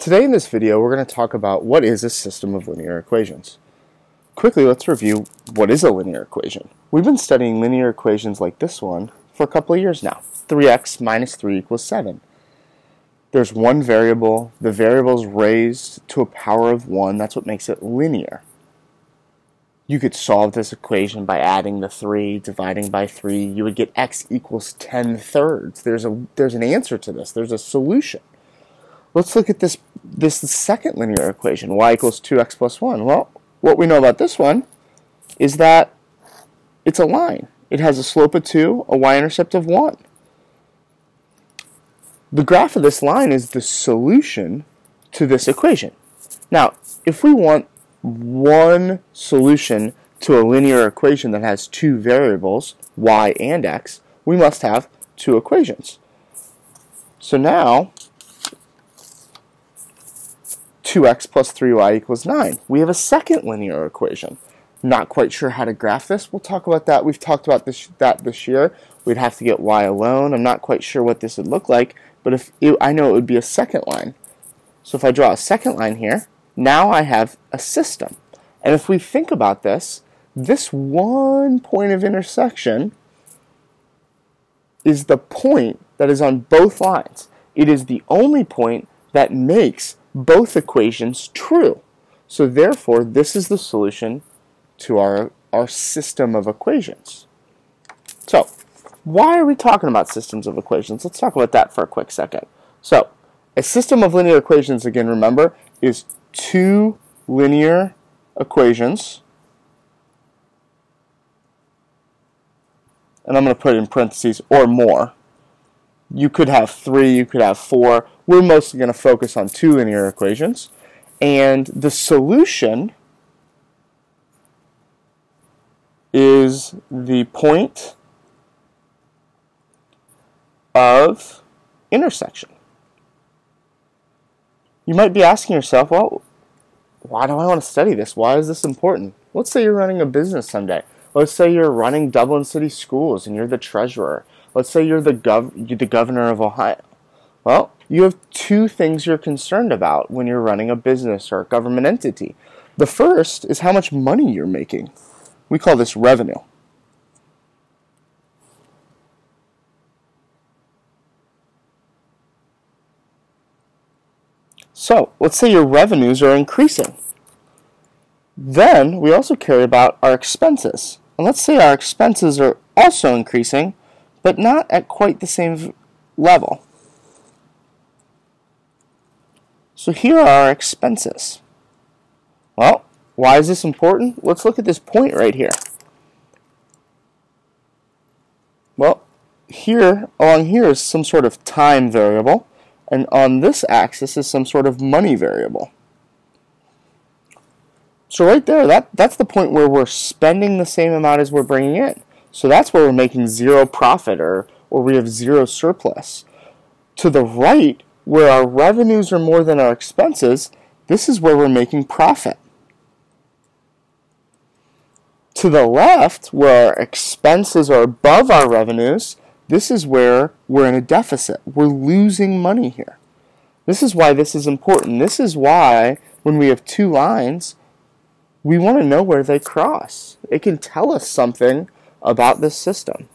Today in this video, we're going to talk about what is a system of linear equations. Quickly, let's review what is a linear equation. We've been studying linear equations like this one for a couple of years now. 3x minus 3 equals 7. There's one variable. The variable is raised to a power of 1. That's what makes it linear. You could solve this equation by adding the 3, dividing by 3. You would get x equals 10/3. There's an answer to this. There's a solution. Let's look at this second linear equation, y equals 2x plus 1. Well, what we know about this one is that it's a line. It has a slope of 2, a y-intercept of 1. The graph of this line is the solution to this equation. Now, if we want one solution to a linear equation that has two variables, y and x, we must have two equations. So now, 2x plus 3y equals 9. We have a second linear equation. Not quite sure how to graph this. We'll talk about that. We've talked about that this year. We'd have to get y alone. I'm not quite sure what this would look like, but I know it would be a second line. So if I draw a second line here, now I have a system. And if we think about this one point of intersection is the point that is on both lines. It is the only point that makes both equations true. So therefore, this is the solution to our system of equations. So, why are we talking about systems of equations? Let's talk about that for a quick second. So, a system of linear equations, again, remember, is two linear equations. And I'm going to put it in parentheses, or more. You could have 3, you could have 4. We're mostly going to focus on two linear equations. And the solution is the point of intersection. You might be asking yourself, well, why do I want to study this? Why is this important? Let's say you're running a business someday. Let's say you're running Dublin City Schools and you're the treasurer. Let's say you're the governor of Ohio. Well, you have two things you're concerned about when you're running a business or a government entity. The first is how much money you're making. We call this revenue. So, let's say your revenues are increasing. Then, we also care about our expenses. And let's say our expenses are also increasing, but not at quite the same level. So here are our expenses. Well, why is this important? Let's look at this point right here. Well, along here is some sort of time variable, and on this axis is some sort of money variable. So right there, that's the point where we're spending the same amount as we're bringing in. So that's where we're making zero profit or we have zero surplus. To the right, where our revenues are more than our expenses, this is where we're making profit. To the left, where our expenses are above our revenues, this is where we're in a deficit. We're losing money here. This is why this is important. This is why when we have two lines, we want to know where they cross. It can tell us something about this system.